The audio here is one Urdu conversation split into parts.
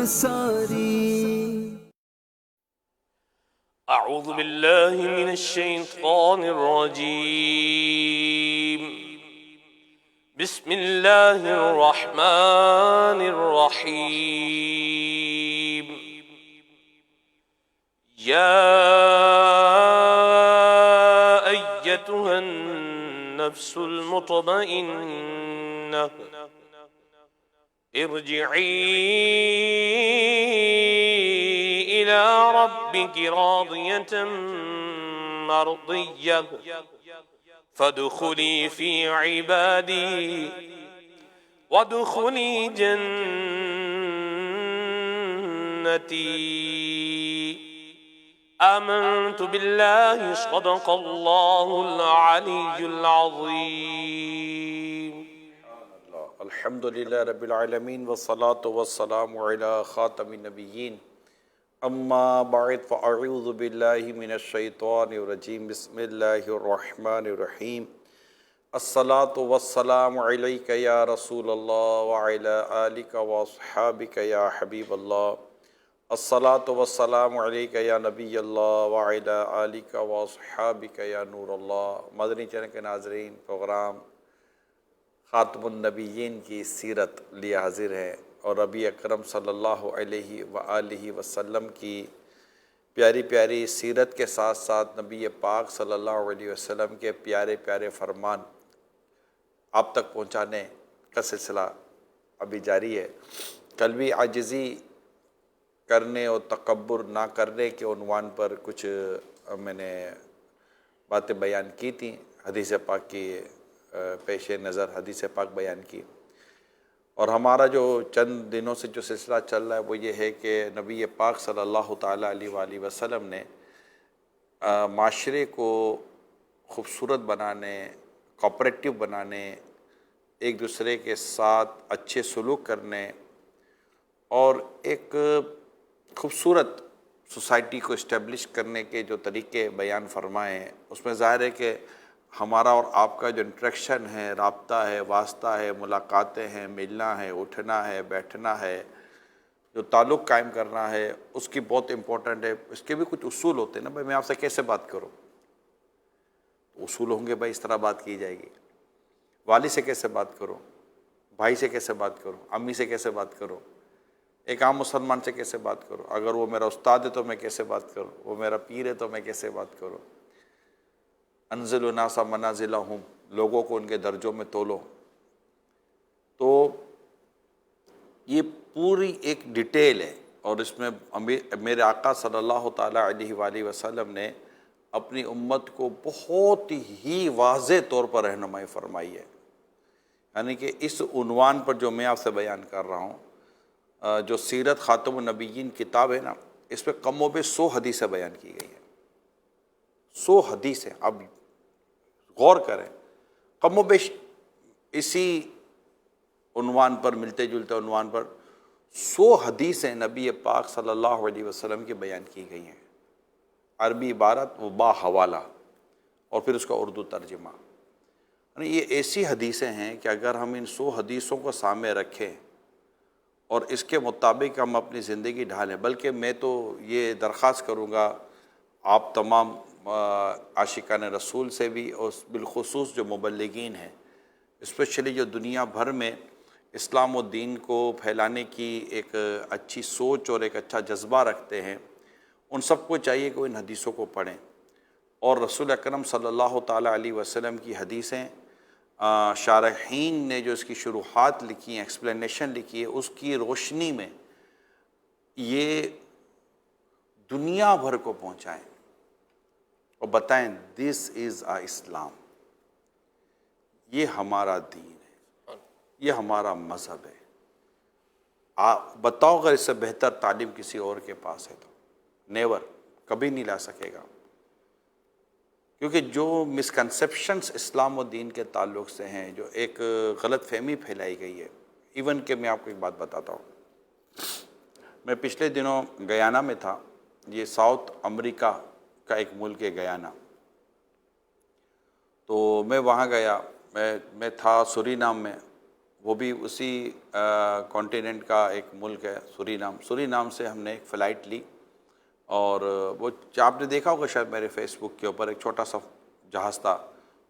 ساری. أعوذ بالله من الشيطان الرجيم. بسم الله الرحمن الرحيم. يا أيتها النفس المطمئنة ارجعي إلى ربك راضية مرضية فادخلي في عبادي وادخلي جنتي. آمنت بالله صدق الله العلي العظيم. الحمد للہ رب العالمین والصلاة والسلام علی خاتم النبیین اما بعد فاعوذ باللہ من الشیطان الرجیم بسم اللہ الرحمن الرحیم. الصلاة والسلام علیک یا رسول اللہ وعلی آلک واصحابک یا حبیب اللہ. الصلاة والسلام علیک یا نبی اللہ وعلی آلک واصحابک یا نور اللہ. مدنی چینل کے ناظرین، پروگرام خاتم النبیین کی سیرت لیے حاضر ہے اور نبی اکرم صلی اللہ علیہ وآلہ وسلم کی پیاری پیاری سیرت کے ساتھ ساتھ نبی پاک صلی اللہ علیہ وسلم کے پیارے پیارے فرمان آپ تک پہنچانے کا سلسلہ ابھی جاری ہے. کل بھی عاجزی کرنے اور تکبر نہ کرنے کے عنوان پر کچھ میں نے باتیں بیان کی تھیں، حدیث پاک کی پیش نظر حدیث پاک بیان کی. اور ہمارا جو چند دنوں سے جو سلسلہ چل رہا ہے وہ یہ ہے کہ نبی پاک صلی اللہ تعالیٰ علیہ وآلہ وسلم نے معاشرے کو خوبصورت بنانے، کوآپریٹو بنانے، ایک دوسرے کے ساتھ اچھے سلوک کرنے اور ایک خوبصورت سوسائٹی کو اسٹیبلش کرنے کے جو طریقے بیان فرمائے ہیں، اس میں ظاہر ہے کہ ہمارا اور آپ کا جو انٹریکشن ہے، رابطہ ہے، واسطہ ہے، ملاقاتیں ہیں، ملنا ہے، اٹھنا ہے، بیٹھنا ہے، جو تعلق قائم کرنا ہے، اس کی بہت امپورٹنٹ ہے. اس کے بھی کچھ اصول ہوتے ہیں نا بھائی، میں آپ سے کیسے بات کروں، اصول ہوں گے بھائی اس طرح بات کی جائے گی. والد سے کیسے بات کروں، بھائی سے کیسے بات کروں، امی سے کیسے بات کروں، ایک عام مسلمان سے کیسے بات کروں، اگر وہ میرا استاد ہے تو میں کیسے بات کروں، وہ میرا پیر ہے تو میں کیسے بات کروں. انزل الناس منازلہم، لوگوں کو ان کے درجوں میں تولو. تو یہ پوری ایک ڈیٹیل ہے اور اس میں میرے آقا صلی اللہ تعالیٰ علیہ وآلہ وسلم نے اپنی امت کو بہت ہی واضح طور پر رہنمائی فرمائی ہے. یعنی کہ اس عنوان پر جو میں آپ سے بیان کر رہا ہوں، جو سیرت خاتم النبیین کتاب ہے نا، اس پہ کم و بیش 100 حدیثیں بیان کی گئی ہیں. 100 حدیثیں، اب غور کریں، کم و بیش اسی عنوان پر، ملتے جلتے عنوان پر 100 حدیثیں نبی پاک صلی اللہ علیہ وسلم کی بیان کی گئی ہیں. عربی عبارت و با حوالہ اور پھر اس کا اردو ترجمہ. یعنی یہ ایسی حدیثیں ہیں کہ اگر ہم ان 100 حدیثوں کو سامنے رکھیں اور اس کے مطابق ہم اپنی زندگی ڈھالیں، بلکہ میں تو یہ درخواست کروں گا آپ تمام عاشقان رسول سے بھی، اور بالخصوص جو مبلغین ہیں، اسپیشلی جو دنیا بھر میں اسلام و دین کو پھیلانے کی ایک اچھی سوچ اور ایک اچھا جذبہ رکھتے ہیں، ان سب کو چاہیے کہ وہ ان حدیثوں کو پڑھیں. اور رسول اکرم صلی اللہ تعالیٰ علیہ وسلم کی حدیثیں شارحین نے جو اس کی شروحات لکھی ہیں، ایکسپلینیشن لکھی ہے، اس کی روشنی میں یہ دنیا بھر کو پہنچائیں اور بتائیں دس از اسلام، یہ ہمارا دین ہے، یہ ہمارا مذہب ہے. بتاؤ اگر اس سے بہتر تعلیم کسی اور کے پاس ہے تو نیور، کبھی نہیں لا سکے گا. کیونکہ جو مسکنسیپشنس اسلام و دین کے تعلق سے ہیں، جو ایک غلط فہمی پھیلائی گئی ہے، ایون کہ میں آپ کو ایک بات بتاتا ہوں. میں پچھلے دنوں گیانا میں تھا، یہ ساؤتھ امریکہ کا ایک ملک ہے گیانا. تو میں وہاں گیا، میں تھا سورینام میں، وہ بھی اسی کانٹیننٹ کا ایک ملک ہے سورینام سے ہم نے ایک فلائٹ لی، اور وہ آپ نے دیکھا ہوگا شاید میرے فیس بک کے اوپر، ایک چھوٹا سا جہاز تھا،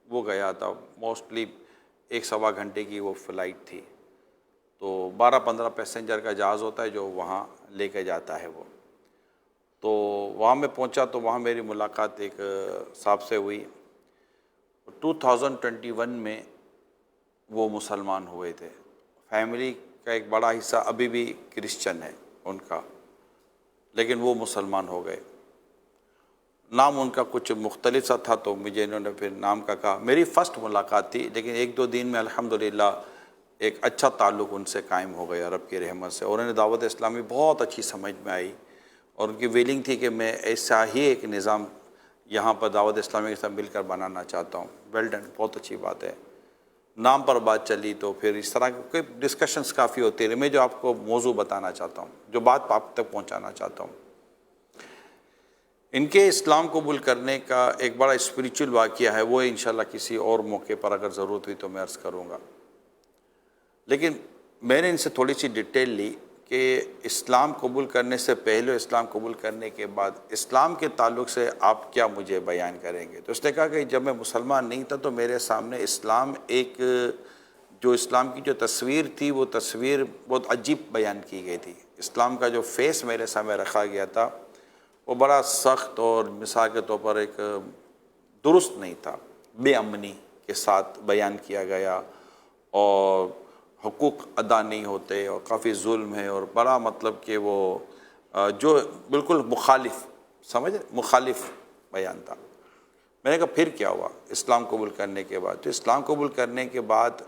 وہ گیا تھا، موسٹلی 1-1.25 گھنٹے کی وہ فلائٹ تھی، تو 12-15 پیسنجر کا جہاز ہوتا ہے جو وہاں لے کے جاتا ہے وہ۔ تو وہاں میں پہنچا تو وہاں میری ملاقات ایک صاحب سے ہوئی، 2021 میں وہ مسلمان ہوئے تھے، فیملی کا ایک بڑا حصہ ابھی بھی کرسچن ہے ان کا، لیکن وہ مسلمان ہو گئے۔ نام ان کا کچھ مختلف سا تھا تو مجھے انہوں نے پھر نام کا کہا، میری فرسٹ ملاقات تھی، لیکن 1-2 دن میں الحمدللہ ایک اچھا تعلق ان سے قائم ہو گیا رب کی رحمت سے، اور انہیں دعوت اسلامی بہت اچھی سمجھ میں آئی، اور ان کی ویلنگ تھی کہ میں ایسا ہی ایک نظام یہاں پر دعوت اسلامی کے ساتھ مل کر بنانا چاہتا ہوں۔ ویل ڈن، بہت اچھی بات ہے۔ نام پر بات چلی تو پھر اس طرح کے ڈسکشنز کافی ہوتی رہی۔ میں جو آپ کو موضوع بتانا چاہتا ہوں، جو بات آپ تک پہنچانا چاہتا ہوں، ان کے اسلام قبول کرنے کا ایک بڑا اسپریچول واقعہ ہے، وہ انشاءاللہ کسی اور موقع پر اگر ضرورت ہوئی تو میں عرض کروں گا، لیکن میں نے ان سے تھوڑی سی ڈیٹیل لی کہ اسلام قبول کرنے سے پہلے، اسلام قبول کرنے کے بعد اسلام کے تعلق سے آپ کیا مجھے بیان کریں گے۔ تو اس نے کہا کہ جب میں مسلمان نہیں تھا تو میرے سامنے اسلام ایک جو اسلام کی جو تصویر تھی، وہ تصویر بہت عجیب بیان کی گئی تھی۔ اسلام کا جو فیس میرے سامنے رکھا گیا تھا وہ بڑا سخت اور مثال کے طور پر ایک درست نہیں تھا، بے امنی کے ساتھ بیان کیا گیا، اور حقوق ادا نہیں ہوتے، اور کافی ظلم ہے، اور بڑا مطلب کہ وہ جو بالکل مخالف بیان تھا۔ میں نے کہا پھر کیا ہوا اسلام قبول کرنے کے بعد؟ تو اسلام قبول کرنے کے بعد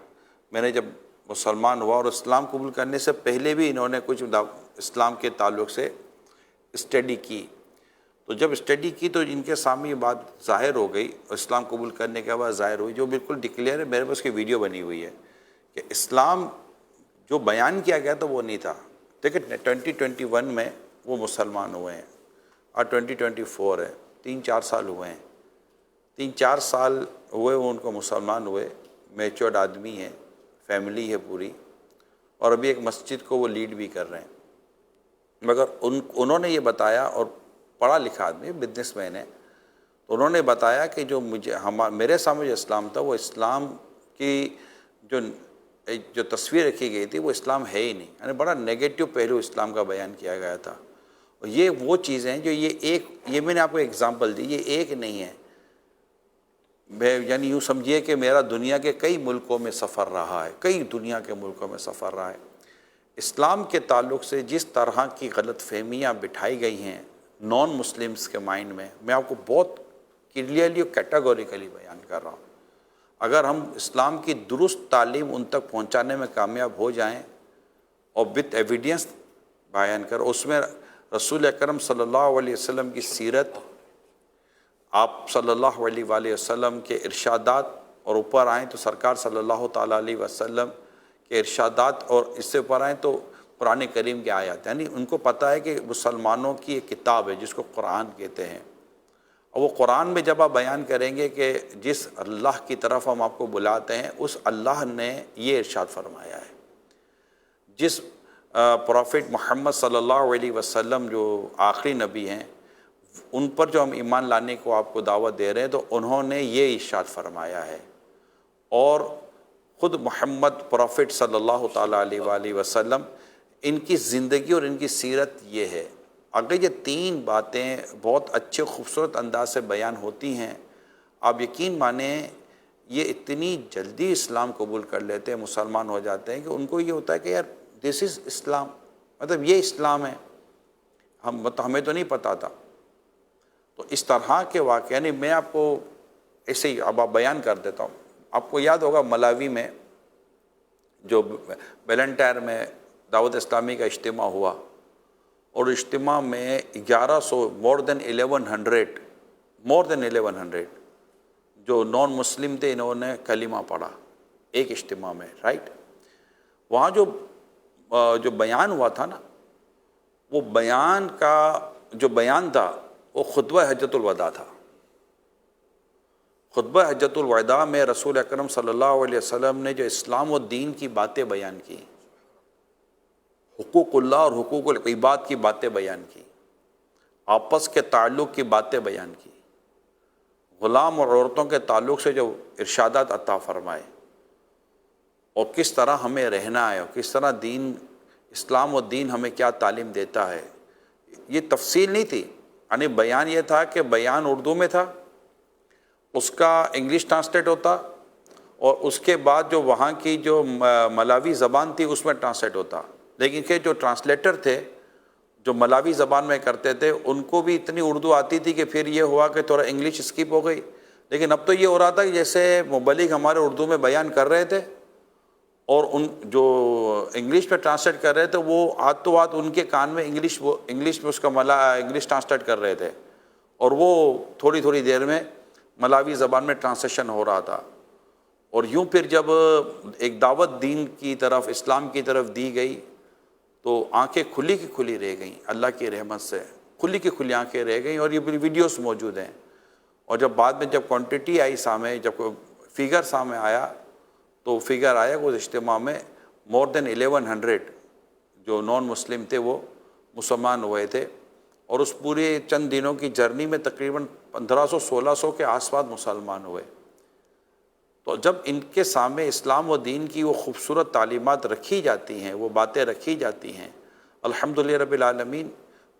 میں نے جب مسلمان ہوا، اور اسلام قبول کرنے سے پہلے بھی انہوں نے کچھ اسلام کے تعلق سے اسٹڈی کی، تو جب اسٹڈی کی تو ان کے سامنے یہ بات ظاہر ہو گئی، اسلام قبول کرنے کے بعد ظاہر ہوئی، جو بالکل ڈکلیئر ہے، میرے پاس کی ویڈیو بنی ہوئی ہے، کہ اسلام جو بیان کیا گیا تھا وہ نہیں تھا۔ دیکھیں 2021 میں وہ مسلمان ہوئے ہیں، اور 2024 ہے، 3-4 سال ہوئے ہیں، 3-4 سال ہوئے وہ ان کو مسلمان ہوئے، میچورڈ آدمی ہیں، فیملی ہے پوری، اور ابھی ایک مسجد کو وہ لیڈ بھی کر رہے ہیں۔ مگر انہوں نے یہ بتایا، اور پڑھا لکھا آدمی، بزنس مین ہے، تو انہوں نے بتایا کہ جو میرے سامنے جو اسلام تھا، وہ اسلام کی جو تصویر رکھی گئی تھی وہ اسلام ہے ہی نہیں، یعنی بڑا نیگیٹو پہلو اسلام کا بیان کیا گیا تھا۔ اور یہ وہ چیزیں ہیں جو یہ میں نے آپ کو ایگزامپل دی، یہ ایک نہیں ہے، یعنی یوں سمجھیے کہ میرا دنیا کے کئی ملکوں میں سفر رہا ہے، کئی دنیا کے ملکوں میں سفر رہا ہے۔ اسلام کے تعلق سے جس طرح کی غلط فہمیاں بٹھائی گئی ہیں نان مسلمز کے مائنڈ میں آپ کو بہت کلیئرلی اور کیٹیگوریکلی بیان کر رہا ہوں۔ اگر ہم اسلام کی درست تعلیم ان تک پہنچانے میں کامیاب ہو جائیں، اور وتھ ایویڈینس بیان کر، اس میں رسول اکرم صلی اللہ علیہ وسلم کی سیرت، آپ صلی اللہ علیہ وآلہ وسلم کے ارشادات، اور اوپر آئیں تو سرکار صلی اللہ تعالیٰ علیہ وسلم کے ارشادات، اور اس سے اوپر آئیں تو قرآن کریم کی آیات، یعنی ان کو پتہ ہے کہ مسلمانوں کی ایک کتاب ہے جس کو قرآن کہتے ہیں، اور وہ قرآن میں جب آپ بیان کریں گے کہ جس اللہ کی طرف ہم آپ کو بلاتے ہیں، اس اللہ نے یہ ارشاد فرمایا ہے، جس پروفٹ محمد صلی اللہ علیہ وسلم جو آخری نبی ہیں، ان پر جو ہم ایمان لانے کو آپ کو دعوت دے رہے ہیں، تو انہوں نے یہ ارشاد فرمایا ہے، اور خود محمد پروفٹ صلی اللہ تعالیٰ علیہ وآلہ وسلم، ان کی زندگی اور ان کی سیرت یہ ہے۔ اگر یہ 3 باتیں بہت اچھے خوبصورت انداز سے بیان ہوتی ہیں، آپ یقین مانیں یہ اتنی جلدی اسلام قبول کر لیتے ہیں، مسلمان ہو جاتے ہیں، کہ ان کو یہ ہوتا ہے کہ یار دس از اسلام، مطلب یہ اسلام ہے، ہمیں تو نہیں پتہ تھا۔ تو اس طرح کے واقعہ، یعنی میں آپ کو ایسے ہی اب بیان کر دیتا ہوں۔ آپ کو یاد ہوگا ملاوی میں جو بیلنٹائر میں دعوت اسلامی کا اجتماع ہوا، اور اجتماع میں 1100 مور دین 1100 جو نان مسلم تھے، انہوں نے کلمہ پڑھا ایک اجتماع میں، رائٹ۔ وہاں جو بیان ہوا تھا نا، وہ بیان تھا وہ خطبہ حجۃ الوداع تھا۔ خطبہ حجۃ الوداع میں رسول اکرم صلی اللہ علیہ وسلم نے جو اسلام و دین کی باتیں بیان کی، حقوق اللہ اور حقوق العباد کی باتیں بیان کی، آپس کے تعلق کی باتیں بیان کی، غلام اور عورتوں کے تعلق سے جو ارشادات عطا فرمائے، اور کس طرح ہمیں رہنا ہے، اور کس طرح دین اسلام و دین ہمیں کیا تعلیم دیتا ہے، یہ تفصیل نہیں تھی، یعنی بیان یہ تھا کہ بیان اردو میں تھا، اس کا انگلش ٹرانسلیٹ ہوتا، اور اس کے بعد جو وہاں کی جو ملاوی زبان تھی اس میں ٹرانسلیٹ ہوتا، لیکن کہ جو ٹرانسلیٹر تھے جو ملاوی زبان میں کرتے تھے ان کو بھی اتنی اردو آتی تھی کہ پھر یہ ہوا کہ تھوڑا انگلش اسکپ ہو گئی، لیکن اب تو یہ ہو رہا تھا کہ جیسے مبلغ ہمارے اردو میں بیان کر رہے تھے اور ان جو انگلش میں ٹرانسلیٹ کر رہے تھے وہ ہاتھ تو ہاتھ ان کے کان میں انگلش میں اس کا انگلش ٹرانسلیٹ کر رہے تھے، اور وہ تھوڑی تھوڑی دیر میں ملاوی زبان میں ٹرانسلیشن ہو رہا تھا۔ اور یوں پھر جب ایک دعوت دین کی طرف، اسلام کی طرف دی گئی تو آنکھیں کھلی کی کھلی رہ گئیں، اللہ کی رحمت سے کھلی کی کھلی آنکھیں رہ گئیں، اور یہ ویڈیوز موجود ہیں۔ اور جب بعد میں جب کوانٹٹی آئی سامنے، جب فگر سامنے آیا تو فگر آیا کہ اس اجتماع میں مور دین 1100 جو نان مسلم تھے وہ مسلمان ہوئے تھے، اور اس پورے چند دنوں کی جرنی میں تقریباً 1500-1600 کے آس پاس مسلمان ہوئے۔ تو جب ان کے سامنے اسلام و دین کی وہ خوبصورت تعلیمات رکھی جاتی ہیں، وہ باتیں رکھی جاتی ہیں، الحمدللہ رب العالمین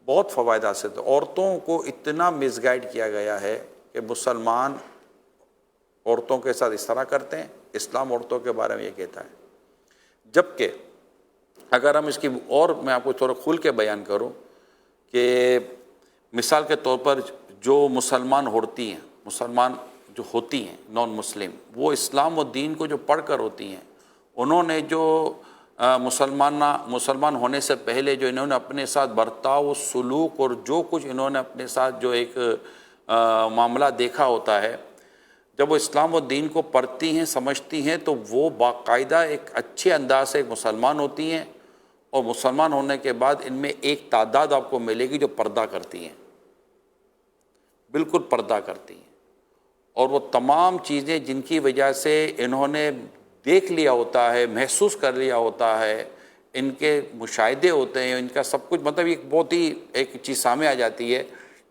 بہت فوائد حاصل ہوتے ہیں۔ عورتوں کو اتنا مس گائیڈ کیا گیا ہے کہ مسلمان عورتوں کے ساتھ اس طرح کرتے ہیں، اسلام عورتوں کے بارے میں یہ کہتا ہے۔ جبکہ اگر ہم اس کی اور میں آپ کو تھوڑا کھل کے بیان کروں کہ مثال کے طور پر جو مسلمان ہوتی ہیں، مسلمان جو ہوتی ہیں نان مسلم، وہ اسلام و دین کو جو پڑھ کر ہوتی ہیں، انہوں نے جو مسلمان ہونے سے پہلے جو انہوں نے اپنے ساتھ برتاؤ، سلوک اور جو کچھ انہوں نے اپنے ساتھ جو ایک معاملہ دیکھا ہوتا ہے، جب وہ اسلام و دین کو پڑھتی ہیں، سمجھتی ہیں، تو وہ باقاعدہ ایک اچھے انداز سے ایک مسلمان ہوتی ہیں، اور مسلمان ہونے کے بعد ان میں ایک تعداد آپ کو ملے گی جو پردہ کرتی ہیں، بالکل پردہ کرتی ہیں، اور وہ تمام چیزیں جن کی وجہ سے انہوں نے دیکھ لیا ہوتا ہے، محسوس کر لیا ہوتا ہے، ان کے مشاہدے ہوتے ہیں، ان کا سب کچھ، مطلب ایک بہت ہی ایک چیز سامنے آ جاتی ہے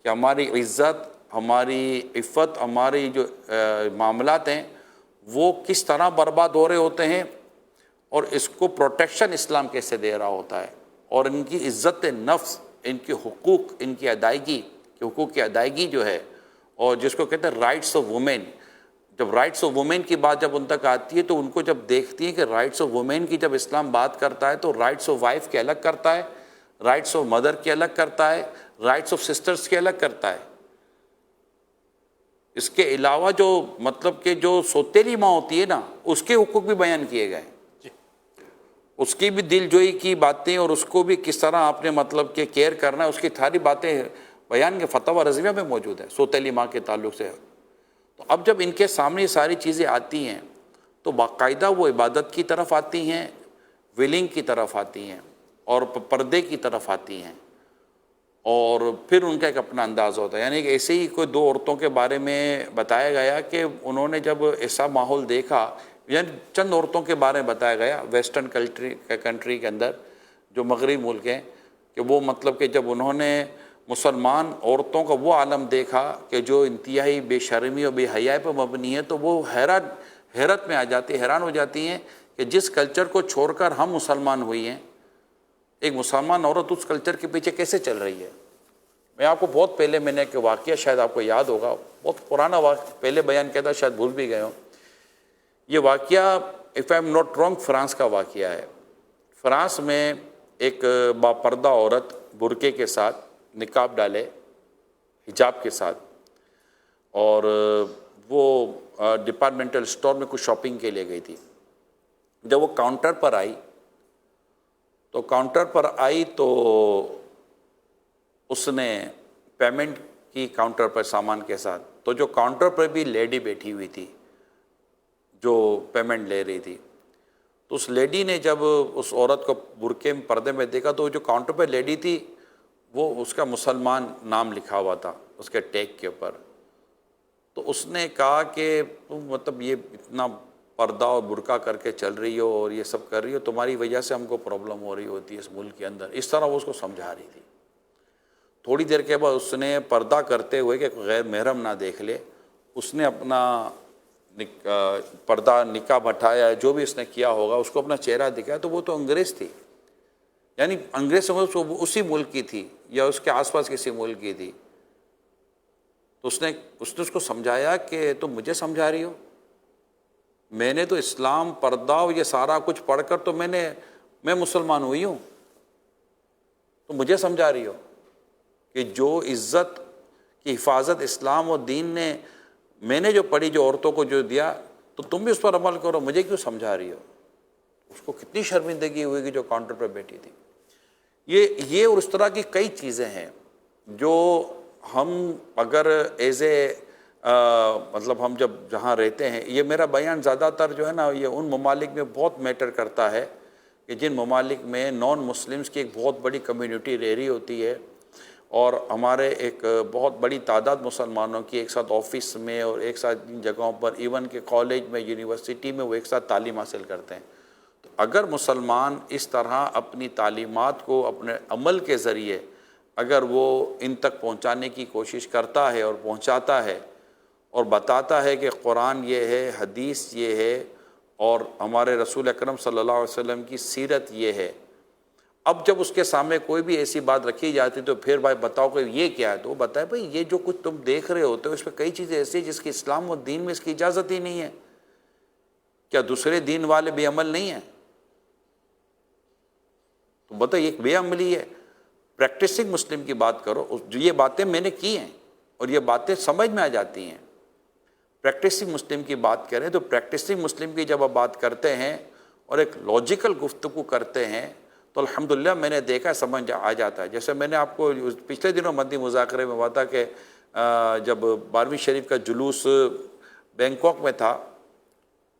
کہ ہماری عزت، ہماری عفت، ہماری جو معاملات ہیں وہ کس طرح برباد ہو رہے ہوتے ہیں، اور اس کو پروٹیکشن اسلام کیسے دے رہا ہوتا ہے، اور ان کی عزت نفس، ان کے حقوق، ان کی ادائیگی، حقوق کی ادائیگی جو ہے، اور جس کو کہتے ہیں رائٹس آف وومین، جب رائٹس آف وومین کی بات جب ان تک آتی ہے تو ان کو جب دیکھتی ہیں کہ رائٹس آف وومین کی جب اسلام بات کرتا ہے تو رائٹس آف وائف کے الگ کرتا ہے، رائٹس آف مدر کے الگ کرتا ہے، رائٹس آف سسٹرز کے الگ کرتا ہے۔ اس کے علاوہ جو مطلب کہ جو سوتیلی ماں ہوتی ہے نا، اس کے حقوق بھی بیان کیے گئے، اس کی بھی دل جوئی کی باتیں، اور اس کو بھی کس طرح آپ نے مطلب کہ کیئر کرنا ہے، اس کی ساری باتیں بیان کے فتاوی رضویہ میں موجود ہے سوتیلی ماں کے تعلق سے۔ تو اب جب ان کے سامنے یہ ساری چیزیں آتی ہیں تو باقاعدہ وہ عبادت کی طرف آتی ہیں، ویلنگ کی طرف آتی ہیں، اور پردے کی طرف آتی ہیں، اور پھر ان کا ایک اپنا انداز ہوتا ہے۔ یعنی کہ ایسے ہی کوئی 2 عورتوں کے بارے میں بتایا گیا کہ انہوں نے جب ایسا ماحول دیکھا، یعنی چند عورتوں کے بارے میں بتایا گیا ویسٹرن کنٹری کے اندر جو مغربی ملک ہیں، کہ وہ مطلب کہ جب انہوں نے مسلمان عورتوں کا وہ عالم دیکھا کہ جو انتہائی بے شرمی اور بے حیائی پر مبنی ہے، تو وہ حیرت میں آ جاتی، حیران ہو جاتی ہیں کہ جس کلچر کو چھوڑ کر ہم مسلمان ہوئی ہیں، ایک مسلمان عورت اس کلچر کے پیچھے کیسے چل رہی ہے۔ میں آپ کو بہت پہلے میں نے ایک واقعہ شاید آپ کو یاد ہوگا، بہت پرانا واقعہ پہلے بیان کیا تھا، شاید بھول بھی گئے ہوں۔ یہ واقعہ if I am not wrong France کا واقعہ ہے۔ فرانس میں ایک باپردہ عورت برقعے کے ساتھ، نقاب ڈالے، حجاب کے ساتھ، اور وہ ڈپارٹمنٹل اسٹور میں کچھ شاپنگ کے لیے گئی تھی۔ جب وہ کاؤنٹر پر آئی تو اس نے پیمنٹ کی کاؤنٹر پر سامان کے ساتھ، تو جو کاؤنٹر پر بھی لیڈی بیٹھی ہوئی تھی جو پیمنٹ لے رہی تھی، تو اس لیڈی نے جب اس عورت کو برقعے میں پردے میں دیکھا تو جو کاؤنٹر پر لیڈی تھی وہ اس کا مسلمان نام لکھا ہوا تھا اس کے ٹیگ کے اوپر، تو اس نے کہا کہ تم مطلب یہ اتنا پردہ اور برقع کر کے چل رہی ہو اور یہ سب کر رہی ہو، تمہاری وجہ سے ہم کو پرابلم ہو رہی ہوتی ہے اس ملک کے اندر، اس طرح وہ اس کو سمجھا رہی تھی۔ تھوڑی دیر کے بعد اس نے پردہ کرتے ہوئے کہ غیر محرم نہ دیکھ لے، اس نے اپنا پردہ نقاب ہٹایا، جو بھی اس نے کیا ہوگا، اس کو اپنا چہرہ دکھایا، تو وہ تو انگریز تھی، یعنی انگریز سمجھ اسی ملک کی تھی یا اس کے آس پاس کسی ملک کی تھی۔ تو اس نے اس کو سمجھایا کہ تم مجھے سمجھا رہی ہو، میں نے تو اسلام پردہ یہ سارا کچھ پڑھ کر تو میں مسلمان ہوئی ہوں، تو مجھے سمجھا رہی ہو کہ جو عزت کی حفاظت اسلام و دین نے میں نے جو پڑھی، جو عورتوں کو جو دیا، تو تم بھی اس پر عمل کرو، مجھے کیوں سمجھا رہی ہو؟ اس کو کتنی شرمندگی ہوئی کہ جو کاؤنٹر پہ بیٹھی تھی۔ یہ اور اس طرح کی کئی چیزیں ہیں جو ہم اگر ایز اے مطلب ہم جب جہاں رہتے ہیں، یہ میرا بیان زیادہ تر جو ہے نا یہ ان ممالک میں بہت میٹر کرتا ہے کہ جن ممالک میں نان مسلمز کی ایک بہت بڑی کمیونٹی رہ رہی ہوتی ہے، اور ہمارے ایک بہت بڑی تعداد مسلمانوں کی ایک ساتھ آفس میں اور ایک ساتھ ان جگہوں پر، ایون کہ کالج میں، یونیورسٹی میں، وہ ایک ساتھ تعلیم حاصل کرتے ہیں۔ تو اگر مسلمان اس طرح اپنی تعلیمات کو اپنے عمل کے ذریعے اگر وہ ان تک پہنچانے کی کوشش کرتا ہے اور پہنچاتا ہے اور بتاتا ہے کہ قرآن یہ ہے، حدیث یہ ہے، اور ہمارے رسول اکرم صلی اللہ علیہ وسلم کی سیرت یہ ہے، اب جب اس کے سامنے کوئی بھی ایسی بات رکھی جاتی تو پھر بھائی بتاؤ کہ یہ کیا ہے، تو وہ بتائے بھائی یہ جو کچھ تم دیکھ رہے ہوتے ہو اس پہ کئی چیزیں ایسی ہیں جس کی اسلام و دین میں اس کی اجازت ہی نہیں ہے، کیا دوسرے دین والے بے عمل نہیں ہیں؟ تو بتاؤ یہ ایک بے عملی ہے۔ پریکٹسنگ مسلم کی بات کرو، جو یہ باتیں میں نے کی ہیں اور یہ باتیں سمجھ میں آ جاتی ہیں۔ پریکٹسنگ مسلم کی بات کریں تو پریکٹسنگ مسلم کی جب آپ بات کرتے ہیں اور ایک لاجیکل گفتگو کرتے ہیں تو الحمدللہ میں نے دیکھا سمجھ آ جاتا ہے۔ جیسے میں نے آپ کو پچھلے دنوں مدنی مذاکرے میں بتا کہ جب 12ویں شریف کا جلوس بینکاک میں تھا،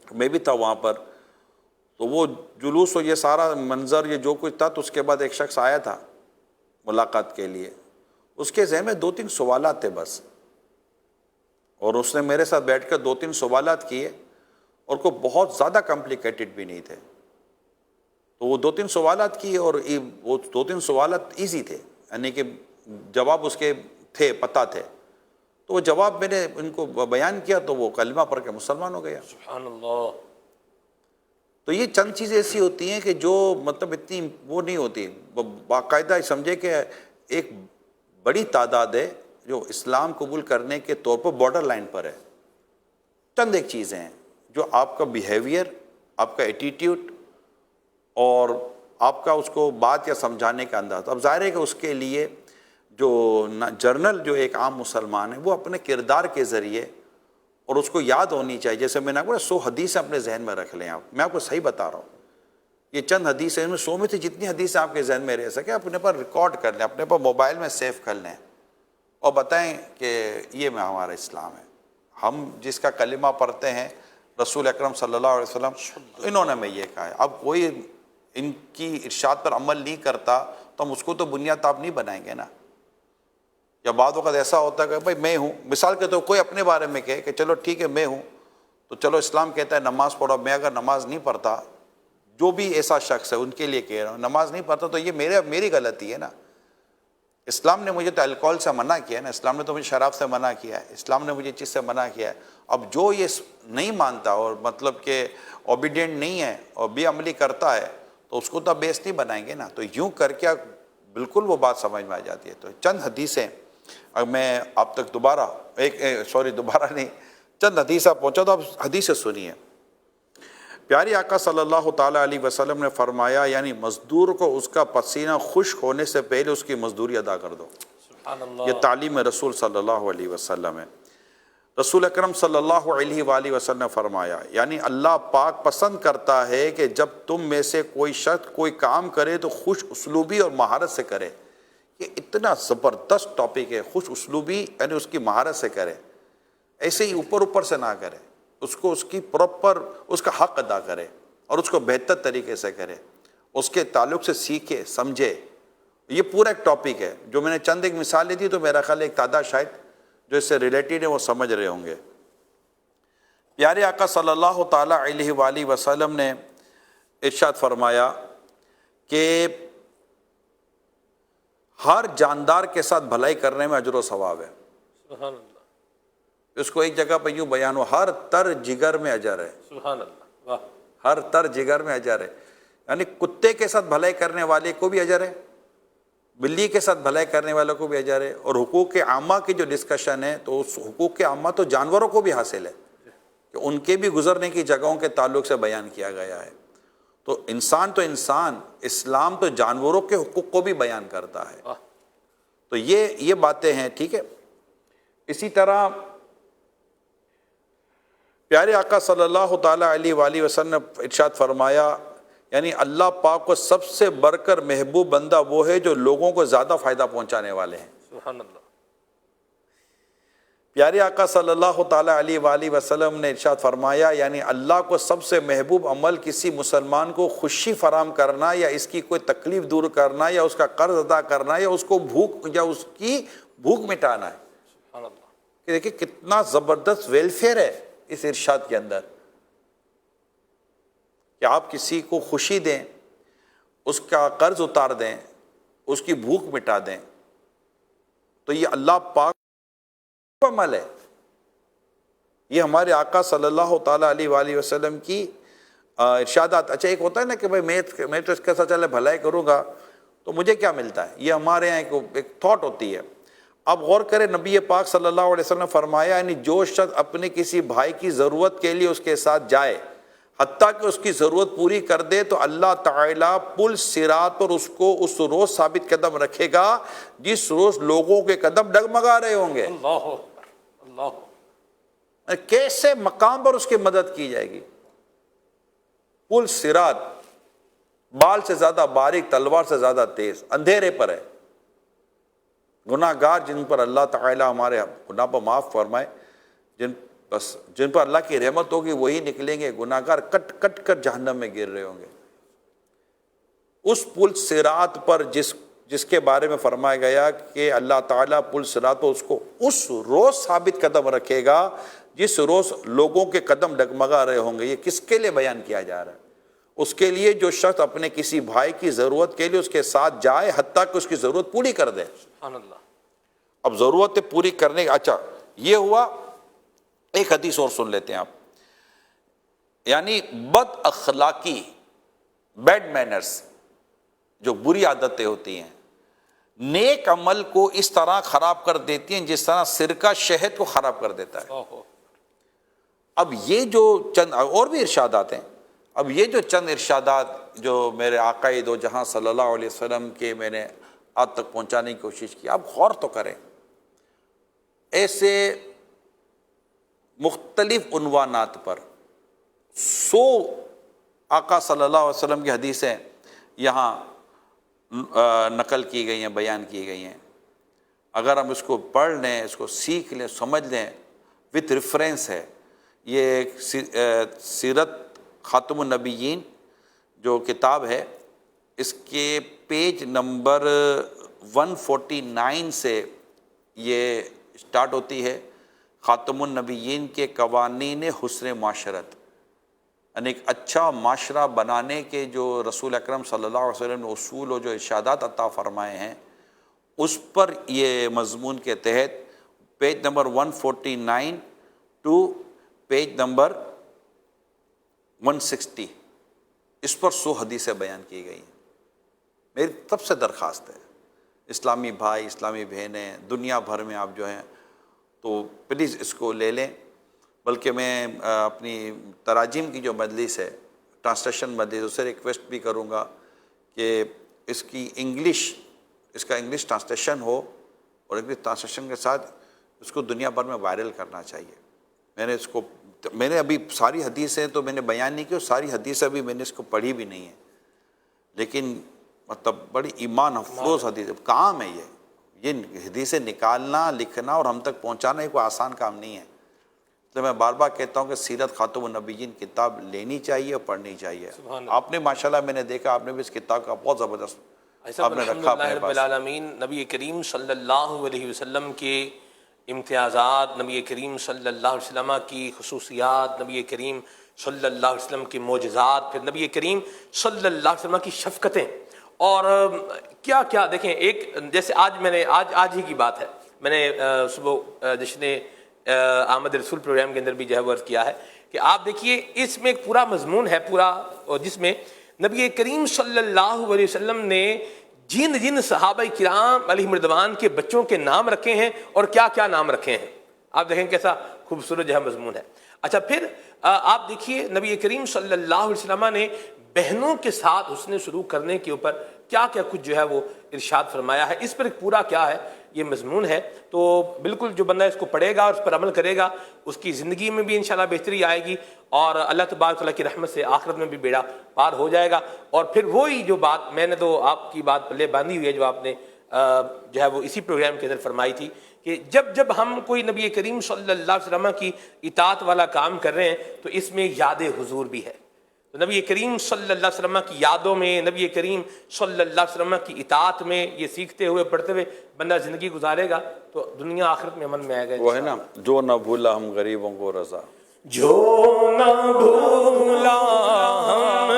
میں بھی تھا وہاں پر، تو وہ جلوس اور یہ سارا منظر یہ جو کچھ تھا، تو اس کے بعد ایک شخص آیا تھا ملاقات کے لیے، اس کے ذہن میں 2-3 سوالات تھے بس، اور اس نے میرے ساتھ بیٹھ کر 2-3 سوالات کیے، اور کوئی بہت زیادہ کمپلیکیٹڈ بھی نہیں تھے، تو وہ 2-3 سوالات کیے، اور وہ 2-3 سوالات ایزی تھے، یعنی کہ جواب اس کے تھے، پتہ تھے، تو وہ جواب میں نے ان کو بیان کیا تو وہ کلمہ پڑھ کے مسلمان ہو گیا۔ سبحان اللہ۔ تو یہ چند چیزیں ایسی ہوتی ہیں کہ جو مطلب اتنی وہ نہیں ہوتی، باقاعدہ سمجھے کہ ایک بڑی تعداد ہے جو اسلام قبول کرنے کے طور پر بارڈر لائن پر ہے۔ چند ایک چیزیں ہیں جو آپ کا بیہیویئر، آپ کا ایٹیٹیوڈ اور آپ کا اس کو بات یا سمجھانے کا انداز۔ اب ظاہر ہے کہ اس کے لیے جو جرنل جو ایک عام مسلمان ہے وہ اپنے کردار کے ذریعے اور اس کو یاد ہونی چاہیے، جیسے میں نے آپ کو 100 حدیثیں اپنے ذہن میں رکھ لیں، میں آپ کو صحیح بتا رہا ہوں، یہ چند حدیثیں، ان میں 100 میں سے جتنی حدیثیں آپ کے ذہن میں رہ سکے اپنے پر ریکارڈ کر لیں، اپنے پر موبائل میں سیو کر لیں، اور بتائیں کہ یہ میں ہمارا اسلام ہے۔ ہم جس کا کلمہ پڑھتے ہیں رسول اکرم صلی اللہ علیہ وسلم، انہوں نے میں یہ کہا ہے، اب کوئی ان کی ارشاد پر عمل نہیں کرتا تو ہم اس کو تو بنیاد تاب نہیں بنائیں گے نا۔ یا بعض وقت ایسا ہوتا ہے کہ بھائی میں ہوں، مثال کے طور کوئی اپنے بارے میں کہے کہ چلو ٹھیک ہے میں ہوں، تو چلو اسلام کہتا ہے نماز پڑھو، میں اگر نماز نہیں پڑھتا، جو بھی ایسا شخص ہے ان کے لیے کہہ رہا ہوں، نماز نہیں پڑھتا تو یہ میری غلطی ہے نا۔ اسلام نے مجھے تو الکوہل سے منع کیا ہے نا، اسلام نے تو مجھے شراب سے منع کیا ہے، اسلام نے مجھے چیز سے منع کیا ہے۔ اب جو یہ نہیں مانتا اور مطلب کہ اوبیڈینٹ نہیں ہے اور بے عملی کرتا ہے تو اس کو تو بیس نہیں بنائیں گے نا۔ تو یوں کر کے بالکل وہ بات سمجھ میں آ جاتی ہے۔ تو چند حدیثیں اب میں آپ تک دوبارہ چند حدیث پہنچا تو آپ حدیث سنیے۔ پیاری آقا صلی اللہ تعالیٰ علیہ وسلم نے فرمایا، یعنی مزدور کو اس کا پسینہ خشک ہونے سے پہلے اس کی مزدوری ادا کر دو۔ سبحان اللہ۔ یہ تعلیم رسول صلی اللہ علیہ وسلم ہے۔ رسول اکرم صلی اللہ علیہ وآلہ وسلم نے فرمایا، یعنی اللہ پاک پسند کرتا ہے کہ جب تم میں سے کوئی شخص کوئی کام کرے تو خوش اسلوبی اور مہارت سے کرے۔ یہ اتنا زبردست ٹاپک ہے، خوش اسلوبی یعنی اس کی مہارت سے کرے، ایسے ہی اوپر سے نہ کرے، اس کو اس کی پراپر اس کا حق ادا کرے اور اس کو بہتر طریقے سے کرے، اس کے تعلق سے سیکھے سمجھے۔ یہ پورا ایک ٹاپک ہے جو میں نے چند ایک مثالیں دی تو میرا خیال ایک تعداد شاید جو اس سے ریلیٹڈ ہیں وہ سمجھ رہے ہوں گے۔ پیارے آقا صلی اللہ تعالیٰ علیہ وآلہ وسلم نے ارشاد فرمایا کہ ہر جاندار کے ساتھ بھلائی کرنے میں اجر و ثواب ہے۔ سبحان اللہ، اس کو ایک جگہ پہ یوں بیان ہو، ہر تر جگر میں اجر ہے۔ سبحان اللہ، واہ، ہر تر جگر میں اجر ہے، یعنی کتے کے ساتھ بھلائی کرنے والے کو بھی اجر ہے، بلی کے ساتھ بھلائی کرنے والوں کو بھی اجر ہے۔ اور حقوق عامہ کی جو ڈسکشن ہے تو اس حقوق عامہ تو جانوروں کو بھی حاصل ہے کہ ان کے بھی گزرنے کی جگہوں کے تعلق سے بیان کیا گیا ہے۔ تو انسان، اسلام تو جانوروں کے حقوق کو بھی بیان کرتا ہے۔ تو یہ باتیں ہیں، ٹھیک ہے۔ اسی طرح پیارے آقا صلی اللہ تعالیٰ علیہ وآلہ وسلم نے ارشاد فرمایا، یعنی اللہ پاک کو سب سے بڑھ کر محبوب بندہ وہ ہے جو لوگوں کو زیادہ فائدہ پہنچانے والے ہیں۔ سبحان اللہ، پیارے آقا صلی اللہ تعالیٰ علیہ وآلہ وسلم نے ارشاد فرمایا، یعنی اللہ کو سب سے محبوب عمل کسی مسلمان کو خوشی فراہم کرنا یا اس کی کوئی تکلیف دور کرنا یا اس کا قرض ادا کرنا یا اس کو اس کی بھوک مٹانا ہے۔ سبحان اللہ، کہ دیکھیں کتنا زبردست ویلفیئر ہے اس ارشاد کے اندر، کہ آپ کسی کو خوشی دیں، اس کا قرض اتار دیں، اس کی بھوک مٹا دیں، تو یہ اللہ پاک کا عمل ہے۔ یہ ہمارے آقا صلی اللہ تعالیٰ علیہ وآلہ وسلم کی ارشادات۔ اچھا ایک ہوتا ہے نا کہ بھائی میں تو اس کے ساتھ چلے بھلائی کروں گا تو مجھے کیا ملتا ہے، یہ ہمارے یہاں ایک تھاٹ ہوتی ہے۔ اب غور کریں، نبی پاک صلی اللہ علیہ وسلم نے فرمایا، یعنی جو شخص اپنے کسی بھائی کی ضرورت کے لیے اس کے ساتھ جائے حتیٰ کہ اس کی ضرورت پوری کر دے تو اللہ تعالیٰ پل صراط پر اس کو اس روز ثابت قدم رکھے گا جس روز لوگوں کے قدم ڈگمگا رہے ہوں گے۔ اللہ اکبر، اللہ، کیسے مقام پر اس کی مدد کی جائے گی؟ پل صراط بال سے زیادہ باریک، تلوار سے زیادہ تیز، اندھیرے پر ہے۔ گناہ گار جن پر اللہ تعالیٰ ہمارے گناہ پر معاف فرمائے، جن پر اللہ کی رحمت ہوگی وہی نکلیں گے، گناہ گار کٹ کٹ کر جہنم میں گر رہے ہوں گے۔ اس پل صراط پر جس کے بارے میں فرمایا گیا کہ اللہ تعالیٰ پل صراط پر اس کو اس روز ثابت قدم رکھے گا جس روز لوگوں کے قدم ڈگمگا رہے ہوں گے۔ یہ کس کے لیے بیان کیا جا رہا ہے؟ اس کے لیے جو شخص اپنے کسی بھائی کی ضرورت کے لیے اس کے ساتھ جائے حتیٰ کہ اس کی ضرورت پوری کر دے۔ سبحان اللہ، اب ضرورت پوری کرنے، اچھا یہ ہوا۔ ایک حدیث اور سن لیتے ہیں آپ، یعنی بد اخلاقی، بیڈ مینرز، جو بری عادتیں ہوتی ہیں، نیک عمل کو اس طرح خراب کر دیتی ہیں جس طرح سرکہ شہد کو خراب کر دیتا ہے۔ اب یہ جو چند اور بھی ارشادات ہیں، اب یہ جو چند ارشادات جو میرے آقا دو جہاں صلی اللہ علیہ وسلم کے میں نے آپ تک پہنچانے کی کوشش کی، آپ غور تو کریں۔ ایسے مختلف عنوانات پر 100 آقا صلی اللہ علیہ وسلم کی حدیثیں یہاں نقل کی گئی ہیں، بیان کی گئی ہیں۔ اگر ہم اس کو پڑھ لیں، اس کو سیکھ لیں، سمجھ لیں، وتھ ریفرنس ہے۔ یہ ایک سیرت خاتم النبیین جو کتاب ہے، اس کے پیج نمبر 149 سے یہ اسٹارٹ ہوتی ہے، خاتم النبیین کے قوانین حسن معاشرت، یعنی ایک اچھا معاشرہ بنانے کے جو رسول اکرم صلی اللہ علیہ وسلم نے اصول اور جو ارشادات عطا فرمائے ہیں، اس پر یہ مضمون کے تحت page number 149 to page number 160 اس پر 100 حدیثیں بیان کی گئی ہیں۔ میری سب سے درخواست ہے، اسلامی بھائی، اسلامی بہنیں، دنیا بھر میں آپ جو ہیں تو پلیز اس کو لے لیں۔ بلکہ میں اپنی تراجم کی جو مجلس ہے، ٹرانسلیشن مجلس، اسے ریکویسٹ بھی کروں گا کہ اس کی اس کا انگلش ٹرانسلیشن ہو، اور انگلش ٹرانسلیشن کے ساتھ اس کو دنیا بھر میں وائرل کرنا چاہیے۔ میں نے ابھی ساری حدیثیں تو میں نے بیان نہیں کی، اور ساری حدیثیں ابھی میں نے اس کو پڑھی بھی نہیں ہے، لیکن مطلب بڑی ایمان افروز حدیث کام ہے یہ حدیثیں نکالنا، لکھنا اور ہم تک پہنچانا یہ کوئی آسان کام نہیں ہے۔ تو میں بار بار کہتا ہوں کہ سیرت خاتم النبیین کتاب لینی چاہیے اور پڑھنی چاہیے۔ آپ نے ماشاءاللہ میں نے دیکھا آپ نے بھی اس کتاب کا بہت زبردست آپ نے رکھا اپنے رب پاس۔ العالمین، نبی کریم صلی اللہ علیہ وسلم کے امتیازات، نبی کریم صلی اللہ علیہ وسلم کی خصوصیات، نبی کریم صلی اللہ علیہ وسلم کی معجزات، پھر نبی کریم صلی اللہ علیہ وسلم کی شفقتیں، اور کیا کیا دیکھیں. ایک جیسے آج ہی کی بات ہے، میں نے صبح جشن آمد رسول پروگرام کے اندر بھی جو ہے عرض کیا ہے کہ آپ دیکھیے اس میں ایک پورا مضمون ہے پورا، جس میں نبی کریم صلی اللہ علیہ وسلم نے جن صحابہ کرام علیہم رضوان کے بچوں کے نام رکھے ہیں اور کیا کیا نام رکھے ہیں، آپ دیکھیں کیسا خوبصورت جو ہے مضمون ہے. اچھا پھر آپ دیکھیے نبی کریم صلی اللہ علیہ وسلم نے بہنوں کے ساتھ حسن سلوک کرنے کے اوپر کیا کیا کچھ جو ہے وہ ارشاد فرمایا ہے. اس پر پورا کیا ہے یہ مضمون ہے. تو بالکل جو بندہ اس کو پڑھے گا اور اس پر عمل کرے گا اس کی زندگی میں بھی انشاءاللہ بہتری آئے گی، اور اللہ تبارک و تعالیٰ کی رحمت سے آخرت میں بھی بیڑا پار ہو جائے گا. اور پھر وہی جو بات میں نے تو آپ کی بات پلے باندھی ہوئی ہے جو آپ نے جو ہے وہ اسی پروگرام کے اندر فرمائی تھی کہ جب ہم کوئی نبی کریم صلی اللہ علیہ وسلم کی اطاعت والا کام کر رہے ہیں تو اس میں یاد حضور بھی ہے. تو نبی کریم صلی اللہ علیہ وسلم کی یادوں میں، نبی کریم صلی اللہ علیہ وسلم کی اطاعت میں یہ سیکھتے ہوئے پڑھتے ہوئے بندہ زندگی گزارے گا تو دنیا آخرت میں امن میں آئے گا. وہ ہے نا، جو نہ بھولا ہم غریبوں کو رضا، جو نہ بھولا ہم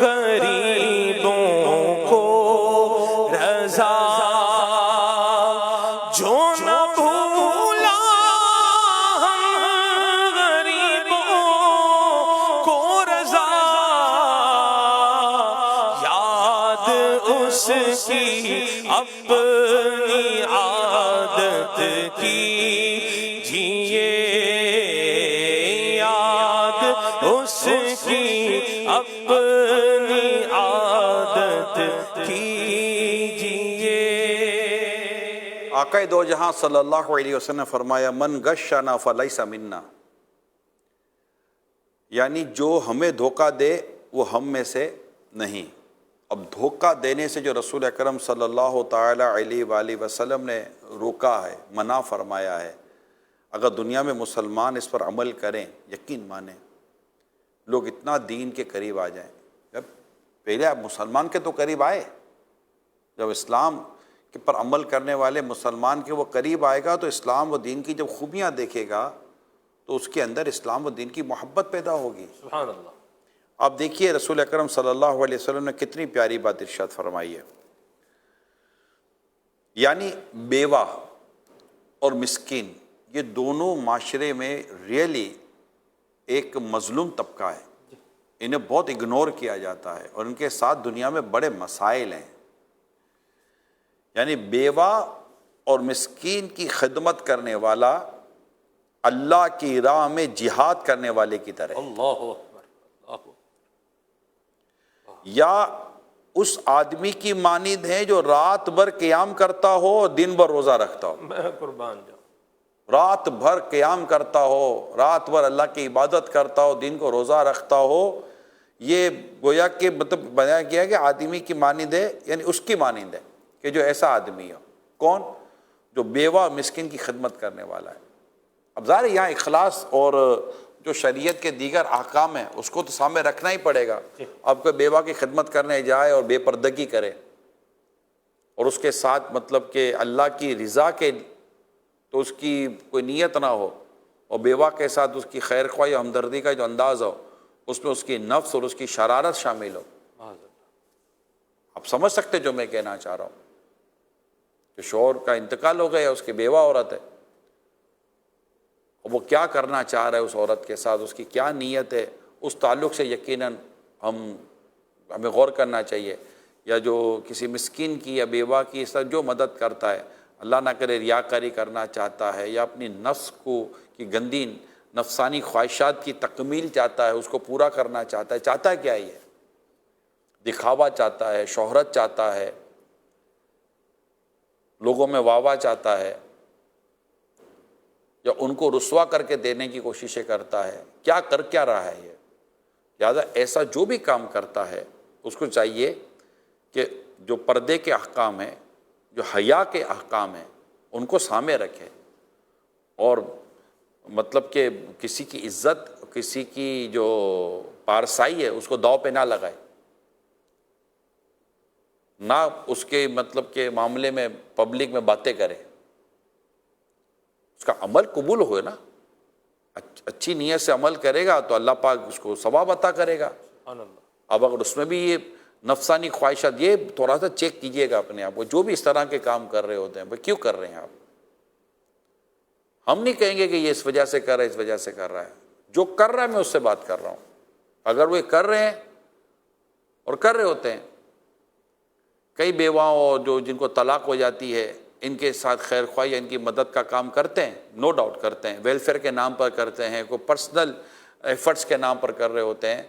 غریبوں کو رضا، جو نہ بھولا ہم غریبوں کو رضا، یاد اس کی اپنی عادت کیجیے، اس کی اپنی عادت کیجیے. آقا دو جہاں صلی اللہ علیہ وسلم نے فرمایا من غشنا فلیس منا، یعنی جو ہمیں دھوکہ دے وہ ہم میں سے نہیں. اب دھوکہ دینے سے جو رسول اکرم صلی اللہ تعالی علیہ وآلہ وسلم نے روکا ہے، منع فرمایا ہے، اگر دنیا میں مسلمان اس پر عمل کریں، یقین مانیں لوگ اتنا دین کے قریب آ جائیں. جب پہلے آپ مسلمان کے تو قریب آئے، جب اسلام کے پر عمل کرنے والے مسلمان کے وہ قریب آئے گا تو اسلام و دین کی جب خوبیاں دیکھے گا تو اس کے اندر اسلام و دین کی محبت پیدا ہوگی. سبحان اللہ. آپ دیکھیے رسول اکرم صلی اللہ علیہ وسلم نے کتنی پیاری بات ارشاد فرمائی ہے، یعنی بیوہ اور مسکین یہ دونوں معاشرے میں ریئلی ایک مظلوم طبقہ ہے، انہیں بہت اگنور کیا جاتا ہے اور ان کے ساتھ دنیا میں بڑے مسائل ہیں. یعنی بیوہ اور مسکین کی خدمت کرنے والا اللہ کی راہ میں جہاد کرنے والے کی طرح، اللہ اکبر. اللہ یا اس آدمی کی مانند ہے جو رات بھر قیام کرتا ہو اور دن بھر روزہ رکھتا ہو. میں قربان جاؤں. رات بھر قیام کرتا ہو، رات بھر اللہ کی عبادت کرتا ہو، دن کو روزہ رکھتا ہو. یہ گویا کہ مطلب بیان کیا کہ آدمی کی مانند ہے، یعنی اس کی مانند ہے کہ جو ایسا آدمی ہو. کون؟ جو بیوہ مسکین کی خدمت کرنے والا ہے. اب ظاہر یہاں اخلاص اور جو شریعت کے دیگر احکام ہیں اس کو تو سامنے رکھنا ہی پڑے گا. اب کوئی بیوہ کی خدمت کرنے جائے اور بے پردگی کرے اور اس کے ساتھ مطلب کہ اللہ کی رضا کے تو اس کی کوئی نیت نہ ہو، اور بیوہ کے ساتھ اس کی خیر خواہی اور ہمدردی کا جو انداز ہو اس میں اس کی نفس اور اس کی شرارت شامل ہو. آپ سمجھ سکتے جو میں کہنا چاہ رہا ہوں کہ شوہر کا انتقال ہو گیا، اس کی بیوہ عورت ہے، اور وہ کیا کرنا چاہ رہا ہے اس عورت کے ساتھ، اس کی کیا نیت ہے، اس تعلق سے یقیناً ہمیں غور کرنا چاہیے. یا جو کسی مسکین کی یا بیوہ کی اس طرح جو مدد کرتا ہے، اللہ نہ کرے ریاکاری کرنا چاہتا ہے یا اپنی نفس کی گندی نفسانی خواہشات کی تکمیل چاہتا ہے، اس کو پورا کرنا چاہتا ہے. چاہتا ہے کیا؟ یہ دکھاوا چاہتا ہے، شہرت چاہتا ہے، لوگوں میں واہ واہ چاہتا ہے، یا ان کو رسوا کر کے دینے کی کوششیں کرتا ہے. کیا کر کیا رہا ہے یہ؟ لہٰذا ایسا جو بھی کام کرتا ہے اس کو چاہیے کہ جو پردے کے احکام ہیں، جو حیا کے احکام ہیں، ان کو سامنے رکھے، اور مطلب کہ کسی کی عزت، کسی کی جو پارسائی ہے اس کو داؤ پہ نہ لگائے، نہ اس کے مطلب کہ معاملے میں پبلک میں باتیں کرے. اس کا عمل قبول ہوئے نا، اچھی نیت سے عمل کرے گا تو اللہ پاک اس کو ثواب عطا کرے گا۔ سبحان اللہ۔ اب اگر اس میں بھی یہ نفسانی خواہشات، یہ تھوڑا سا چیک کیجئے گا اپنے آپ کو، جو بھی اس طرح کے کام کر رہے ہوتے ہیں، بھئی کیوں کر رہے ہیں آپ؟ ہم نہیں کہیں گے کہ یہ اس وجہ سے کر رہا ہے، اس وجہ سے کر رہا ہے، جو کر رہا ہے میں اس سے بات کر رہا ہوں۔ اگر وہ کر رہے ہیں اور کر رہے ہوتے ہیں، کئی بیواؤں جو جن کو طلاق ہو جاتی ہے، ان کے ساتھ خیر خواہی یا ان کی مدد کا کام کرتے ہیں، نو ڈاؤٹ کرتے ہیں، ویلفیئر کے نام پر کرتے ہیں، کوئی پرسنل ایفرٹس کے نام پر کر رہے ہوتے ہیں،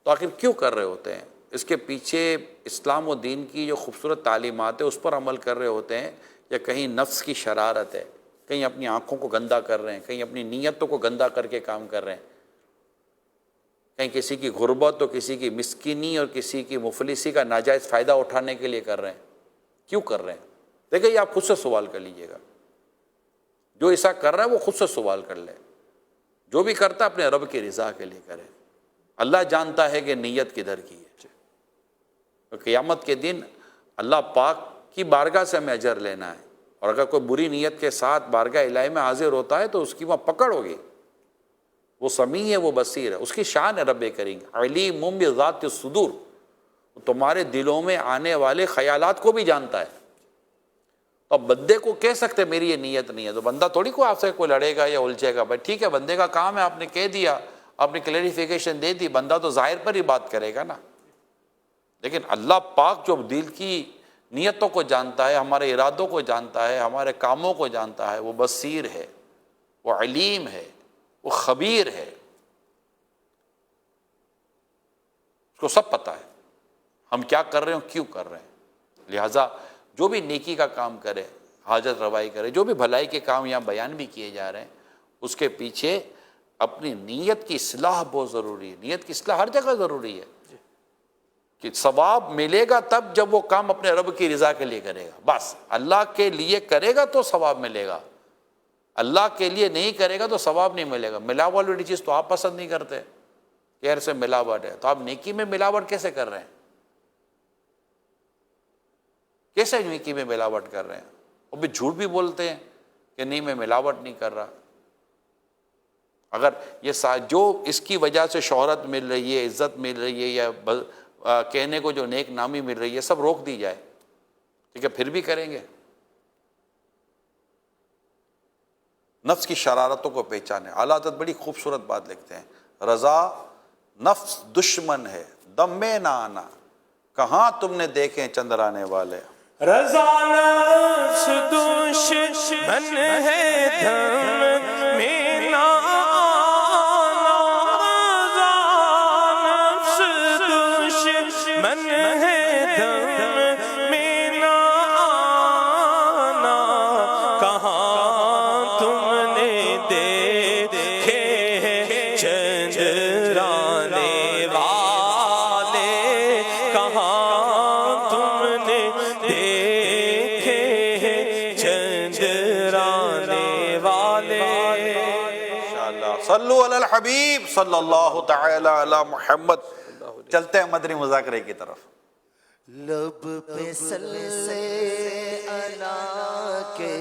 تو آخر کیوں کر رہے ہوتے ہیں؟ اس کے پیچھے اسلام و دین کی جو خوبصورت تعلیمات ہے اس پر عمل کر رہے ہوتے ہیں، یا کہیں نفس کی شرارت ہے، کہیں اپنی آنکھوں کو گندا کر رہے ہیں، کہیں اپنی نیتوں کو گندا کر کے کام کر رہے ہیں، کہیں کسی کی غربت اور کسی کی مسکینی اور کسی کی مفلسی کا ناجائز فائدہ اٹھانے کے لیے کر رہے ہیں۔ کیوں کر رہے ہیں؟ دیکھیں، یہ آپ خود سے سوال کر لیجئے گا، جو ایسا کر رہا ہے وہ خود سے سوال کر لے، جو بھی کرتا ہے اپنے رب کی رضا کے لیے کرے۔ اللہ جانتا ہے کہ نیت کدھر کی ہے۔ قیامت کے دن اللہ پاک کی بارگاہ سے ہمیں اجر لینا ہے، اور اگر کوئی بری نیت کے ساتھ بارگاہ الہی میں حاضر ہوتا ہے تو اس کی وہاں پکڑ ہوگی۔ وہ سمیع ہے، وہ بصیر ہے، اس کی شان ہے رب کریم، علیم بذات الصدور، تمہارے دلوں میں آنے والے خیالات کو بھی جانتا ہے۔ تو اب بندے کو کہہ سکتے میری یہ نیت نہیں ہے، تو بندہ تھوڑی کو آپ سے کوئی لڑے گا یا الجھے گا، بھائی ٹھیک ہے بندے کا کام ہے، آپ نے کہہ دیا، آپ نے کلیریفیکیشن دے دی، بندہ تو ظاہر پر ہی بات کرے گا نا۔ لیکن اللہ پاک جو دل کی نیتوں کو جانتا ہے، ہمارے ارادوں کو جانتا ہے، ہمارے کاموں کو جانتا ہے، وہ بصیر ہے، وہ علیم ہے، وہ خبیر ہے، اس کو سب پتہ ہے ہم کیا کر رہے ہیں، کیوں کر رہے ہیں۔ لہٰذا جو بھی نیکی کا کام کرے، حاجت روائی کرے، جو بھی بھلائی کے کام یہاں بیان بھی کیے جا رہے ہیں، اس کے پیچھے اپنی نیت کی اصلاح بہت ضروری ہے۔ نیت کی اصلاح ہر جگہ ضروری ہے، کہ ثواب ملے گا تب جب وہ کام اپنے رب کی رضا کے لیے کرے گا، بس اللہ کے لیے کرے گا تو ثواب ملے گا، اللہ کے لیے نہیں کرے گا تو ثواب نہیں ملے گا۔ ملاوٹ والی چیز تو آپ پسند نہیں کرتے، کہر سے ملاوٹ ہے، تو آپ نیکی میں ملاوٹ کیسے کر رہے ہیں؟ کیسے نیکی میں ملاوٹ کر رہے ہیں؟ وہ بھی جھوٹ بھی بولتے ہیں کہ نہیں میں ملاوٹ نہیں کر رہا۔ اگر یہ جو اس کی وجہ سے شہرت مل رہی ہے، عزت مل رہی ہے، یا کہنے کو جو نیک نامی مل رہی ہے، سب روک دی جائے، ٹھیک ہے، پھر بھی کریں گے۔ نفس کی شرارتوں کو پہچانے۔ اعلیٰ حضرت بڑی خوبصورت بات لکھتے ہیں، رضا نفس دشمن ہے دم میں نہ آنا، کہاں تم نے دیکھے چندرانے والے۔ رضا نفس دشمن ہے دم میں نہ آنا، رضا نفس دشمن ہے دم میں نہ آنا، کہاں تم نے دیکھے چندرانے والے، کہاں تم نے دیکھے چندرانے والے۔ انشاءاللہ صلو علی الحبیب صلی اللہ تعالی علی محمد۔ چلتے ہیں مدنی مذاکرے کی طرف۔ لب پہ صلی علی کے